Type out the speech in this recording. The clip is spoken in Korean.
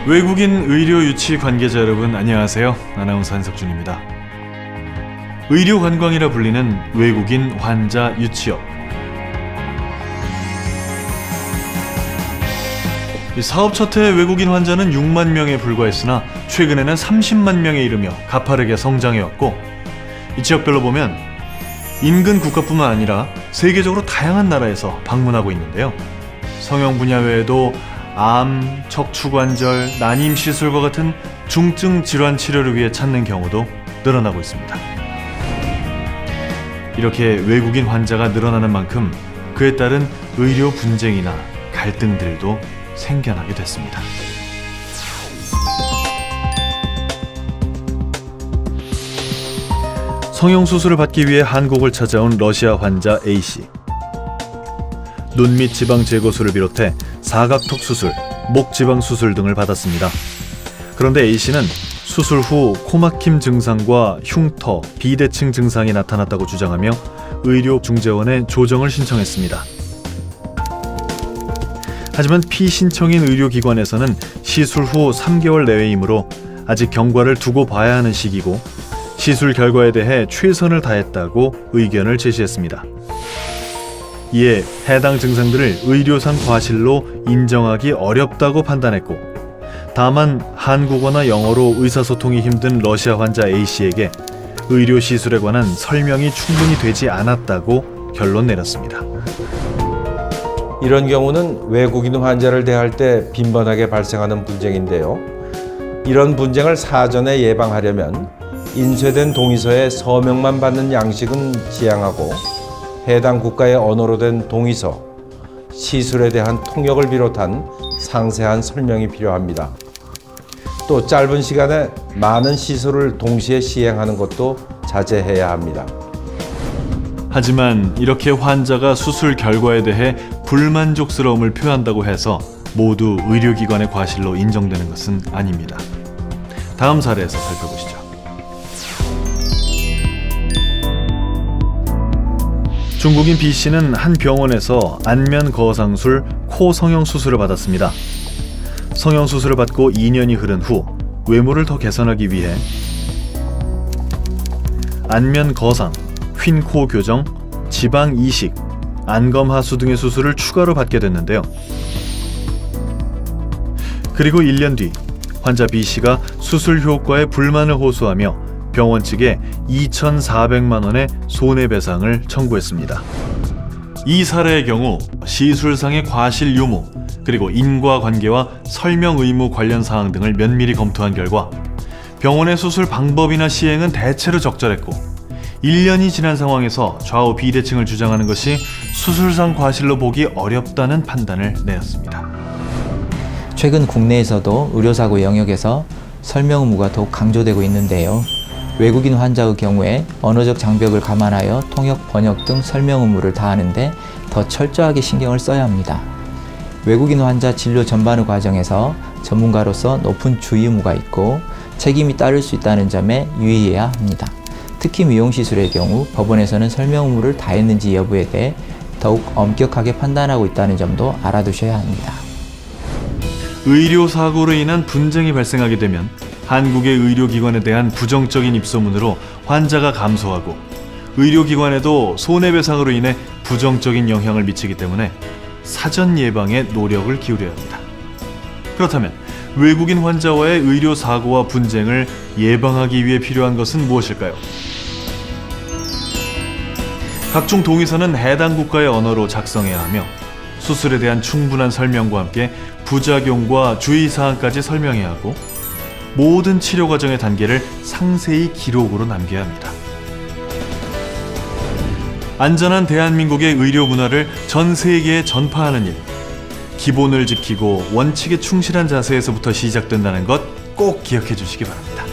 외국인 의료 유치 관계자 여러분 안녕하세요. 아나운서 한석준입니다. 의료 관광이라 불리는 외국인 환자 유치업. 사업 첫해 외국인 환자는 6만 명에 불과했으나 최근에는 30만 명에 이르며 가파르게 성장해왔고, 이 지역별로 보면 인근 국가뿐만 아니라 세계적으로 다양한 나라에서 방문하고 있는데요. 성형 분야 외에도 암, 척추관절, 난임시술과 같은 중증 질환 치료를 위해 찾는 경우도 늘어나고 있습니다. 이렇게 외국인 환자가 늘어나는 만큼 그에 따른 의료 분쟁이나 갈등들도 생겨나게 됐습니다. 성형수술을 받기 위해 한국을 찾아온 러시아 환자 A씨. 눈 및 지방 제거술을 비롯해 사각턱 수술, 목 지방 수술 등을 받았습니다. 그런데 A씨는 수술 후 코막힘 증상과 흉터, 비대칭 증상이 나타났다고 주장하며 의료중재원에 조정을 신청했습니다. 하지만 피신청인 의료기관에서는 시술 후 3개월 내외이므로 아직 경과를 두고 봐야 하는 시기고, 시술 결과에 대해 최선을 다했다고 의견을 제시했습니다. 이에 해당 증상들을 의료상 과실로 인정하기 어렵다고 판단했고, 다만 한국어나 영어로 의사소통이 힘든 러시아 환자 A씨에게 의료 시술에 관한 설명이 충분히 되지 않았다고 결론 내렸습니다. 이런 경우는 외국인 환자를 대할 때 빈번하게 발생하는 분쟁인데요. 이런 분쟁을 사전에 예방하려면 인쇄된 동의서에 서명만 받는 양식은 지양하고, 해당 국가의 언어로 된 동의서, 시술에 대한 통역을 비롯한 상세한 설명이 필요합니다. 또 짧은 시간에 많은 시술을 동시에 시행하는 것도 자제해야 합니다. 하지만 이렇게 환자가 수술 결과에 대해 불만족스러움을 표한다고 해서 모두 의료기관의 과실로 인정되는 것은 아닙니다. 다음 사례에서 살펴보시죠. 중국인 B씨는 한 병원에서 안면 거상술 코 성형 수술을 받았습니다. 성형 수술을 받고 2년이 흐른 후 외모를 더 개선하기 위해 안면 거상, 휜 코 교정, 지방 이식, 안검 하수 등의 수술을 추가로 받게 됐는데요. 그리고 1년 뒤 환자 B씨가 수술 효과에 불만을 호소하며 병원 측에 2,400만 원의 손해배상을 청구했습니다. 이 사례의 경우 시술상의 과실 유무, 그리고 인과관계와 설명 의무 관련 사항 등을 면밀히 검토한 결과 병원의 수술 방법이나 시행은 대체로 적절했고, 1년이 지난 상황에서 좌우 비대칭을 주장하는 것이 수술상 과실로 보기 어렵다는 판단을 내렸습니다. 최근 국내에서도 의료사고 영역에서 설명 의무가 더욱 강조되고 있는데요. 외국인 환자의 경우에 언어적 장벽을 감안하여 통역, 번역 등 설명 의무를 다하는데 더 철저하게 신경을 써야 합니다. 외국인 환자 진료 전반의 과정에서 전문가로서 높은 주의 의무가 있고 책임이 따를 수 있다는 점에 유의해야 합니다. 특히 미용시술의 경우 법원에서는 설명 의무를 다했는지 여부에 대해 더욱 엄격하게 판단하고 있다는 점도 알아두셔야 합니다. 의료사고로 인한 분쟁이 발생하게 되면 한국의 의료기관에 대한 부정적인 입소문으로 환자가 감소하고, 의료기관에도 손해배상으로 인해 부정적인 영향을 미치기 때문에 사전 예방에 노력을 기울여야 합니다. 그렇다면 외국인 환자와의 의료사고와 분쟁을 예방하기 위해 필요한 것은 무엇일까요? 각종 동의서는 해당 국가의 언어로 작성해야 하며, 수술에 대한 충분한 설명과 함께 부작용과 주의사항까지 설명해야 하고, 모든 치료 과정의 단계를 상세히 기록으로 남겨야 합니다. 안전한 대한민국의 의료 문화를 전 세계에 전파하는 일, 기본을 지키고 원칙에 충실한 자세에서부터 시작된다는 것 꼭 기억해 주시기 바랍니다.